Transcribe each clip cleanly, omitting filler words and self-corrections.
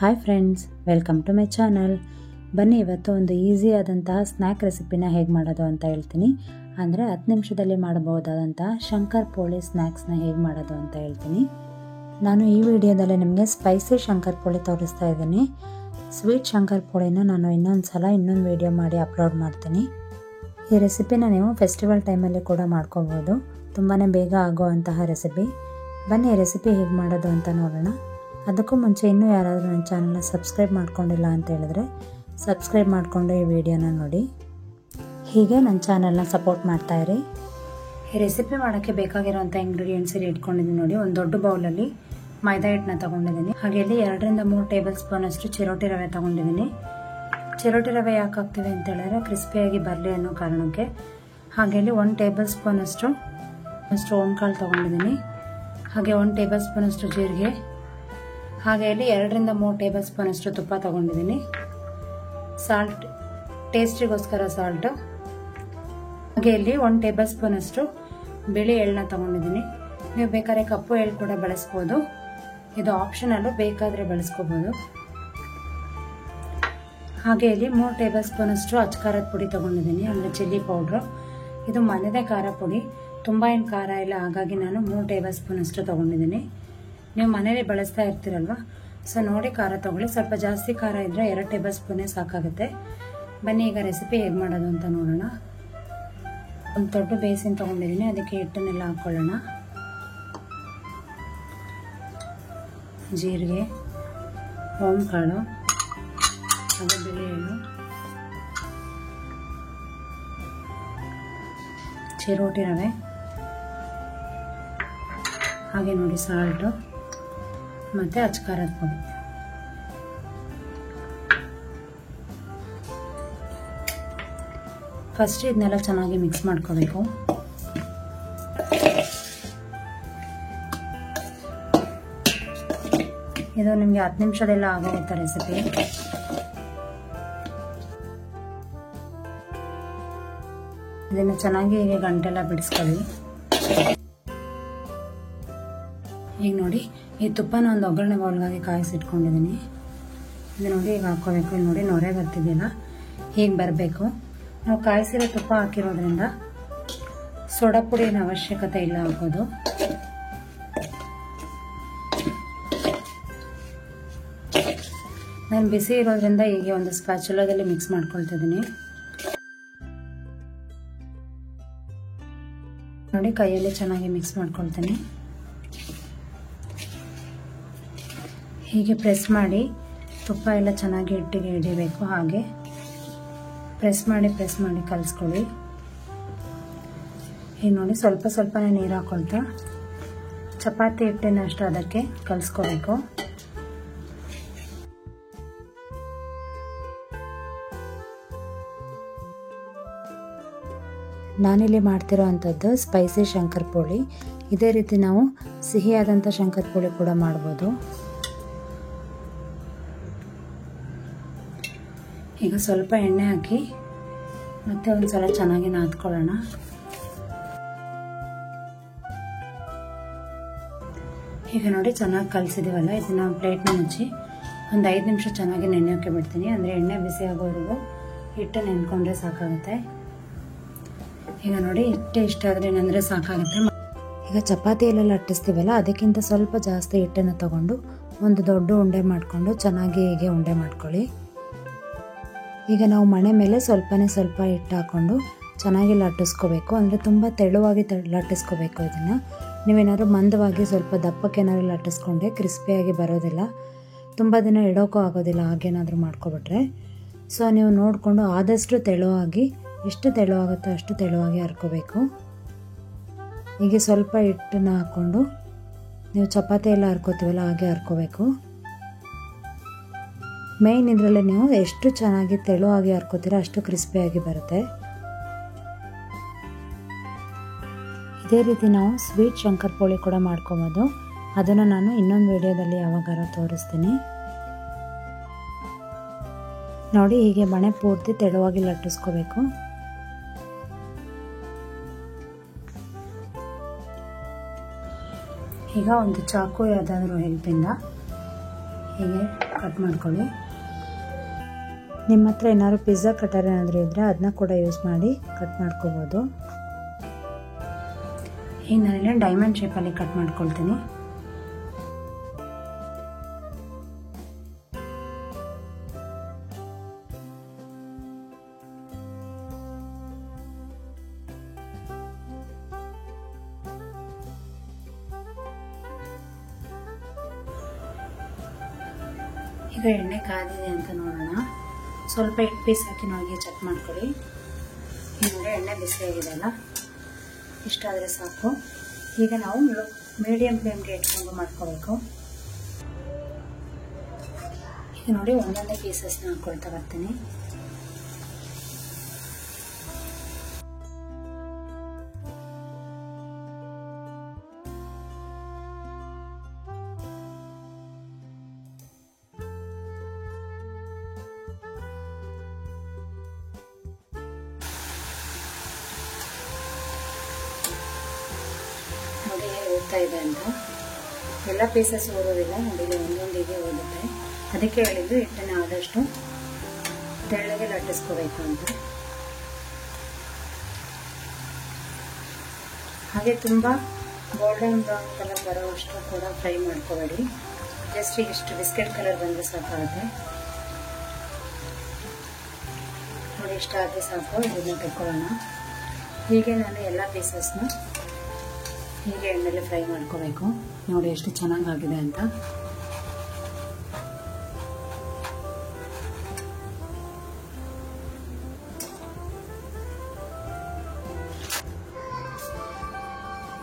Hi friends, welcome to my channel. ಬನ್ನಿ ಇವತ್ತು ಒಂದು ಈಸಿ ಆದಂತಹ ಸ್ನ್ಯಾಕ್ ರೆಸಿಪಿನ ಹೇಗೆ ಮಾಡೋದು ಅಂತ ಹೇಳ್ತೀನಿ. ಅಂದರೆ 10 ನಿಮಿಷದಲ್ಲಿ ಮಾಡಬಹುದಾದಂತಹ ಶಂಕರ್ ಪೋಳಿ ಸ್ನ್ಯಾಕ್ಸ್ನ ಹೇಗೆ ಮಾಡೋದು ಅಂತ ಹೇಳ್ತೀನಿ. ನಾನು ಈ ವಿಡಿಯೋದಲ್ಲಿ ನಿಮಗೆ ಸ್ಪೈಸಿ ಶಂಕರ್ ಪೋಳಿ ತೋರಿಸ್ತಾ ಇದ್ದೀನಿ. ಸ್ವೀಟ್ ಶಂಕರ್ ಪೋಳಿನ ನಾನು ಇನ್ನೊಂದು ವಿಡಿಯೋ ಮಾಡಿ ಅಪ್ಲೋಡ್ ಮಾಡ್ತೀನಿ. ಈ ರೆಸಿಪಿನ ನೀವು ಫೆಸ್ಟಿವಲ್ ಟೈಮಲ್ಲಿ ಕೂಡ ಮಾಡ್ಕೋಬೋದು. ತುಂಬಾ ಬೇಗ ಆಗೋವಂತಹ ರೆಸಿಪಿ. ಬನ್ನಿ ಈ ರೆಸಿಪಿ ಹೇಗೆ ಮಾಡೋದು ಅಂತ ನೋಡೋಣ. ಅದಕ್ಕೂ ಮುಂಚೆ ಇನ್ನೂ ಯಾರಾದರೂ ನನ್ನ ಚಾನಲ್ನ ಸಬ್ಸ್ಕ್ರೈಬ್ ಮಾಡ್ಕೊಂಡಿಲ್ಲ ಅಂತ ಹೇಳಿದ್ರೆ ಸಬ್ಸ್ಕ್ರೈಬ್ ಮಾಡಿಕೊಂಡು ಈ ವಿಡಿಯೋನ ನೋಡಿ. ಹೀಗೆ ನನ್ನ ಚಾನಲ್ನ ಸಪೋರ್ಟ್ ಮಾಡ್ತಾಯಿರಿ. ಈ ರೆಸಿಪಿ ಮಾಡೋಕ್ಕೆ ಬೇಕಾಗಿರೋಂಥ ಇಂಗ್ರೀಡಿಯೆಂಟ್ಸ್ ಇಲ್ಲಿ ಇಟ್ಕೊಂಡಿದ್ದೀನಿ ನೋಡಿ. ಒಂದು ದೊಡ್ಡ ಬೌಲಲ್ಲಿ ಮೈದಾ ಹಿಟ್ಟನ್ನ ತೊಗೊಂಡಿದ್ದೀನಿ. ಹಾಗೆ ಇಲ್ಲಿ 2 ರಿಂದ 3 ಟೇಬಲ್ ಸ್ಪೂನ್ ಅಷ್ಟು ಚಿರೋಟಿ ರವೆ ತೊಗೊಂಡಿದ್ದೀನಿ. ಚಿರೋಟಿ ರವೆ ಯಾಕೆ ಹಾಕ್ತೀವಿ ಅಂತ ಹೇಳಿದ್ರೆ ಕ್ರಿಸ್ಪಿಯಾಗಿ ಬರಲಿ ಅನ್ನೋ ಕಾರಣಕ್ಕೆ. ಹಾಗೆ ಇಲ್ಲಿ 1 ಟೇಬಲ್ ಸ್ಪೂನ್ ಅಷ್ಟು ಓಂಕಾಳು ತೊಗೊಂಡಿದ್ದೀನಿ. ಹಾಗೆ 1 ಟೇಬಲ್ ಸ್ಪೂನ್ ಅಷ್ಟು ಜೀರಿಗೆ. ಹಾಗೆ ಇಲ್ಲಿ 2 ರಿಂದ 3 ಟೇಬಲ್ ಸ್ಪೂನ್ ಅಷ್ಟು ತುಪ್ಪ ತೊಗೊಂಡಿದ್ದೀನಿ. ಸಾಲ್ಟ್, ಟೇಸ್ಟಿಗೋಸ್ಕರ ಸಾಲ್ಟು. ಹಾಗೆ ಇಲ್ಲಿ 1 ಟೇಬಲ್ ಸ್ಪೂನ್ ಅಷ್ಟು ಬಿಳಿ ಎಳ್ಳನ್ನ ತೊಗೊಂಡಿದ್ದೀನಿ. ನೀವು ಬೇಕಾದ್ರೆ ಕಪ್ಪು ಎಳ್ಳು ಕೂಡ ಬಳಸ್ಬೋದು. ಇದು ಆಪ್ಷನಲ್ಲು, ಬೇಕಾದರೆ ಬಳಸ್ಕೋಬೋದು. ಹಾಗೆ ಇಲ್ಲಿ 3 ಟೇಬಲ್ ಸ್ಪೂನ್ ಅಷ್ಟು ಅಚ್ಚಕಾರದ ಪುಡಿ ತೊಗೊಂಡಿದ್ದೀನಿ, ಅಂದರೆ ಚಿಲ್ಲಿ ಪೌಡ್ರು. ಇದು ಮನೆದೇ ಖಾರ ಪುಡಿ, ತುಂಬ ಏನು ಖಾರ ಇಲ್ಲ. ಹಾಗಾಗಿ ನಾನು 3 ಟೇಬಲ್ ಸ್ಪೂನ್ ಅಷ್ಟು ತೊಗೊಂಡಿದ್ದೀನಿ. ನೀವು ಮನೇಲಿ ಬಳಸ್ತಾ ಇರ್ತೀರಲ್ವ, ಸೊ ನೋಡಿ ಖಾರ ತೊಗೊಳ್ಳಿ. ಸ್ವಲ್ಪ ಜಾಸ್ತಿ ಖಾರ ಇದ್ದರೆ 2 ಟೇಬಲ್ ಸ್ಪೂನೇ ಸಾಕಾಗುತ್ತೆ. ಬನ್ನಿ ಈಗ ರೆಸಿಪಿ ಹೇಗೆ ಮಾಡೋದು ಅಂತ ನೋಡೋಣ. ಒಂದು ದೊಡ್ಡ ಬೇಸಿನ್ ತೊಗೊಂಡಿದ್ದೀನಿ, ಅದಕ್ಕೆ ಹಿಟ್ಟನ್ನೆಲ್ಲ ಹಾಕ್ಕೊಳ್ಳೋಣ. ಜೀರಿಗೆ, ಓಂಕಾಳು, ಹಾಗೆ ಬಿಳಿ ಎಳ್ಳು, ಚಿರೋಟಿ ರವೆ, ಹಾಗೆ ನೋಡಿ ಸಾಲ್ಟು ಮತ್ತು ಅಚ್ಚಕಾರದ ಪುಡಿ. ಫಸ್ಟ್ ಇದನ್ನೆಲ್ಲ ಚೆನ್ನಾಗಿ ಮಿಕ್ಸ್ ಮಾಡ್ಕೋಬೇಕು. ಇದು ನಿಮಗೆ 10 ನಿಮಿಷದೆಲ್ಲ ಆಗೋಗುತ್ತೆ ರೆಸಿಪಿ. ಇದನ್ನು ಚೆನ್ನಾಗಿ ಹೀಗೆ ಗಂಟೆಲ್ಲ ಬಿಡಿಸ್ಕೊಳ್ಳಿ. ಈಗ ನೋಡಿ, ಈ ತುಪ್ಪನ ಒಂದು ಒಗ್ಗರಣೆ ಬೌಲ್ಗಾಗಿ ಕಾಯಿಸಿಟ್ಕೊಂಡಿದ್ದೀನಿ. ಇದು ನೋಡಿ ಈಗ ಹಾಕ್ಕೋಬೇಕು. ಇಲ್ಲಿ ನೋಡಿ ನೊರೆ ಬರ್ತಿದ್ದಿಲ್ಲ, ಹೀಗೆ ಬರಬೇಕು. ನಾವು ಕಾಯಿಸಿರೋ ತುಪ್ಪ ಹಾಕಿರೋದ್ರಿಂದ ಸೋಡಾ ಪುಡಿನ ಅವಶ್ಯಕತೆ ಇಲ್ಲ ಹಾಕೋದು. ನಾನು ಬಿಸಿ ಇರೋದ್ರಿಂದ ಹೀಗೆ ಒಂದು ಸ್ಪ್ಯಾಚುಲಾದಲ್ಲಿ ಮಿಕ್ಸ್ ಮಾಡ್ಕೊಳ್ತಿದ್ದೀನಿ. ನೋಡಿ ಕೈಯಲ್ಲಿ ಚೆನ್ನಾಗಿ ಮಿಕ್ಸ್ ಮಾಡ್ಕೊಳ್ತೀನಿ. ಹೀಗೆ ಪ್ರೆಸ್ ಮಾಡಿ ತುಪ್ಪ ಎಲ್ಲ ಚೆನ್ನಾಗಿ ಹಿಟ್ಟಿಗೆ ಹಿಡಿಬೇಕು. ಹಾಗೆ ಪ್ರೆಸ್ ಮಾಡಿ ಕಲಿಸ್ಕೊಳ್ಳಿ. ಈಗ ನೋಡಿ ಸ್ವಲ್ಪ ಸ್ವಲ್ಪನೇ ನೀರು ಹಾಕೊಳ್ತಾ ಚಪಾತಿ ಹಿಟ್ಟಿನಷ್ಟು ಅದಕ್ಕೆ ಕಲಿಸ್ಕೋಬೇಕು. ನಾನಿಲ್ಲಿ ಮಾಡ್ತಿರೋ ಅಂಥದ್ದು ಸ್ಪೈಸಿ ಶಂಕರ್ ಪೋಳಿ. ಇದೇ ರೀತಿ ನಾವು ಸಿಹಿಯಾದಂಥ ಶಂಕರ್ ಪೋಳಿ ಕೂಡ ಮಾಡ್ಬೋದು. ಈಗ ಸ್ವಲ್ಪ ಎಣ್ಣೆ ಹಾಕಿ ಮತ್ತೆ ಒಂದ್ಸಲ ಚೆನ್ನಾಗಿ ನಾದ್ಕೊಳ್ಳೋಣ. ಈಗ ನೋಡಿ ಚೆನ್ನಾಗಿ ಕಲಸಿದೀವಲ್ಲ, ಇದನ್ನ ಪ್ಲೇಟ್ನ ಮುಚ್ಚಿ ಒಂದು 5 ನಿಮಿಷ ಚೆನ್ನಾಗಿ ನೆನೆಯೋಕೆ ಬಿಡ್ತೀನಿ. ಅಂದರೆ ಎಣ್ಣೆ ಬಿಸಿ ಆಗೋವರೆಗೂ ಹಿಟ್ಟು ನೆನ್ಕೊಂಡ್ರೆ ಸಾಕಾಗುತ್ತೆ. ಈಗ ನೋಡಿ ಹಿಟ್ಟು ಇಷ್ಟ ಆದರೆ ಏನಂದರೆ ಸಾಕಾಗುತ್ತೆ. ಈಗ ಚಪಾತಿ ಎಲ್ಲ ಲಟ್ಟಿಸ್ತೀವಲ್ಲ, ಅದಕ್ಕಿಂತ ಸ್ವಲ್ಪ ಜಾಸ್ತಿ ಹಿಟ್ಟನ್ನು ತಗೊಂಡು ಒಂದು ದೊಡ್ಡ ಉಂಡೆ ಮಾಡಿಕೊಂಡು ಚೆನ್ನಾಗಿ ಹೀಗೆ ಉಂಡೆ ಮಾಡ್ಕೊಳ್ಳಿ. ಈಗ ನಾವು ಮಣೆ ಮೇಲೆ ಸ್ವಲ್ಪ ಹಿಟ್ಟು ಹಾಕ್ಕೊಂಡು ಚೆನ್ನಾಗಿ ಲಟ್ಟಿಸ್ಕೋಬೇಕು. ಅಂದರೆ ತುಂಬ ತೆಳುವಾಗಿ ಲಟ್ಟಿಸ್ಕೋಬೇಕು. ಇದನ್ನು ನೀವೇನಾದ್ರು ಮಂದವಾಗಿ ಸ್ವಲ್ಪ ದಪ್ಪಕ್ಕೇನಾದ್ರು ಲಟ್ಟಿಸ್ಕೊಂಡ್ರೆ ಕ್ರಿಸ್ಪಿಯಾಗಿ ಬರೋದಿಲ್ಲ, ತುಂಬ ದಿನ ಇಡೋಕ್ಕೂ ಆಗೋದಿಲ್ಲ. ಹಾಗೇನಾದರೂ ಮಾಡ್ಕೊಬಿಟ್ರೆ. ಸೊ ನೀವು ನೋಡಿಕೊಂಡು ಆದಷ್ಟು ತೆಳುವಾಗಿ, ಎಷ್ಟು ತೆಳುವಾಗುತ್ತೋ ಅಷ್ಟು ತೆಳುವಾಗಿ ಹರ್ಕೋಬೇಕು. ಹೀಗೆ ಸ್ವಲ್ಪ ಹಿಟ್ಟನ್ನ ಹಾಕ್ಕೊಂಡು ನೀವು ಚಪಾತಿ ಎಲ್ಲ ಹರ್ಕೋತೀವಲ್ಲ ಹಾಗೆ ಹರ್ಕೋಬೇಕು. ಮೇಯ್ನ್ ಇದರಲ್ಲಿ ನೀವು ಎಷ್ಟು ಚೆನ್ನಾಗಿ ತೆಳುವಾಗಿ ಹರ್ಕೋತೀರ ಅಷ್ಟು ಕ್ರಿಸ್ಪಿಯಾಗಿ ಬರುತ್ತೆ. ಇದೇ ರೀತಿ ನಾವು ಸ್ವೀಟ್ ಶಂಕರ್ ಪೋಳಿ ಕೂಡ ಮಾಡ್ಕೊಬೋದು. ಅದನ್ನು ನಾನು ಇನ್ನೊಂದು ವಿಡಿಯೋದಲ್ಲಿ ಯಾವಾಗಾರ ತೋರಿಸ್ತೀನಿ. ನೋಡಿ ಹೀಗೆ ಮಣೆ ಪೂರ್ತಿ ತೆಳುವಾಗಿ ಲಟ್ಟಿಸ್ಕೋಬೇಕು. ಈಗ ಒಂದು ಚಾಕು ಯಾವುದಾದ್ರೂ ಹೆಲ್ಪಿಂದ ಹೀಗೆ ಕಟ್ ಮಾಡ್ಕೊಳ್ಳಿ. ನಿಮ್ಮ ಹತ್ರ ಏನಾದ್ರು ಪಿಜ್ಜಾ ಕಟರ್ ಏನಾದರೂ ಇದ್ದರೆ ಅದನ್ನ ಕೂಡ ಯೂಸ್ ಮಾಡಿ ಕಟ್ ಮಾಡ್ಕೋಬೋದು. ಈಗ ನಾನಿಲ್ಲಿ ಡೈಮಂಡ್ ಶೇಪಲ್ಲಿ ಕಟ್ ಮಾಡ್ಕೊಳ್ತೀನಿ. ಈಗ ಎಣ್ಣೆ ಕಾದಿದೆ ಅಂತ ನೋಡೋಣ. ಸ್ವಲ್ಪ 8 ಪೀಸ್ ಹಾಕಿ ನೋಡಿಗೆ ಚೆಕ್ ಮಾಡ್ಕೊಳ್ಳಿ. ಈಗ ಎಣ್ಣೆ ಬಿಸಿಯಾಗಿದೆಲ್ಲ, ಇಷ್ಟಾದರೆ ಸಾಕು. ಈಗ ನಾವು ಮೀಡಿಯಂ ಫ್ಲೇಮ್ಗೆ ಇಟ್ಕೊಂಡು ಮಾಡ್ಕೋಬೇಕು. ಈಗ ನೋಡಿ ಒಂದೊಂದೇ ಪೀಸಸ್ನ ಹಾಕ್ಕೊಳ್ತಾ ಬರ್ತೀನಿ. ನೋಡಿ ಓದ್ತಾ ಇದೆ ಅಂತ, ಎಲ್ಲ ಪೀಸಸ್ ಓದೋದಿಲ್ಲ ನೋಡಿ, ಒಂದೊಂದಿಗೆ ಓದುತ್ತೆ. ಅದಕ್ಕೆ ಹೇಳಿದ್ದು ಹಿಟ್ಟನ್ನು ಆದಷ್ಟು ತೆಳ್ಳಗೆ ಲಟ್ಟಿಸ್ಕೋಬೇಕು ಅಂತ. ಹಾಗೆ ತುಂಬ ಗೋಲ್ಡನ್ ಬ್ರೌನ್ ಕಲರ್ ಬರೋವಷ್ಟು ಕೂಡ ಫ್ರೈ ಮಾಡ್ಕೋಬೇಡಿ. ಜಸ್ಟ್ ಇಷ್ಟು ಬಿಸ್ಕೆಟ್ ಕಲರ್ ಬಂದರೆ ಸಾಕಾಗುತ್ತೆ ನೋಡಿ. ಇಷ್ಟ ಆದರೆ ಸಾಕು. ಇದನ್ನು ತೆಕ್ಕೊಳ್ಳೋಣ. ಹೀಗೆ ನಾನು ಎಲ್ಲ ಪೀಸಸ್ನ ಹೀಗೆ ಎಣ್ಣೆಯಲ್ಲಿ ಫ್ರೈ ಮಾಡ್ಕೋಬೇಕು. ನೋಡಿ ಎಷ್ಟು ಚೆನ್ನಾಗಾಗಿದೆ ಅಂತ.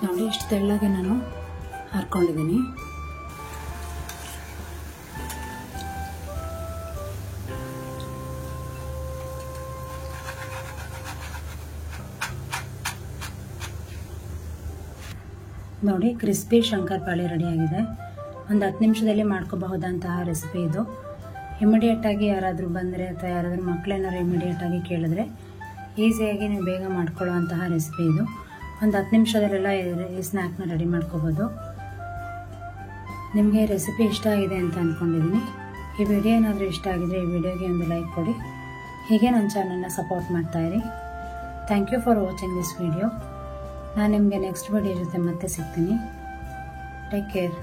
ನೋಡಿ ಇಷ್ಟು ತೆಳ್ಳಗೆ ನಾನು ಹಾರ್ಕೊಂಡಿದ್ದೀನಿ. ನೋಡಿ ಕ್ರಿಸ್ಪಿ ಶಂಕರಪಾಳಿ ರೆಡಿಯಾಗಿದೆ. ಒಂದು 10 ನಿಮಿಷದಲ್ಲಿ ಮಾಡ್ಕೋಬಹುದಂತಹ ರೆಸಿಪಿ ಇದು. ಇಮಿಡಿಯೇಟಾಗಿ ಯಾರಾದರೂ ಬಂದರೆ ಅಥವಾ ಯಾರಾದರೂ ಮಕ್ಕಳೇನಾದ್ರು ಇಮಿಡಿಯೇಟಾಗಿ ಕೇಳಿದ್ರೆ ಈಸಿಯಾಗಿ ನೀವು ಬೇಗ ಮಾಡ್ಕೊಳ್ಳುವಂತಹ ರೆಸಿಪಿ ಇದು. ಒಂದು 10 ನಿಮಿಷದಲ್ಲೆಲ್ಲ ಈ ಸ್ನ್ಯಾಕ್ನ ರೆಡಿ ಮಾಡ್ಕೋಬೋದು. ನಿಮಗೆ ರೆಸಿಪಿ ಇಷ್ಟ ಆಗಿದೆ ಅಂತ ಅಂದ್ಕೊಂಡಿದ್ದೀನಿ. ಈ ವಿಡಿಯೋ ಏನಾದರೂ ಇಷ್ಟ ಆಗಿದ್ರೆ ಈ ವಿಡಿಯೋಗೆ ಒಂದು ಲೈಕ್ ಕೊಡಿ. ಹೀಗೆ ನನ್ನ ಚಾನಲ್ನ ಸಪೋರ್ಟ್ ಮಾಡ್ತಾಯಿರಿ. Thank you for watching this video. ನಾನು ನಿಮಗೆ ನೆಕ್ಸ್ಟ್ ವಿಡಿಯೋ ಜೊತೆ ಮತ್ತೆ ಸಿಗ್ತೀನಿ. Take care.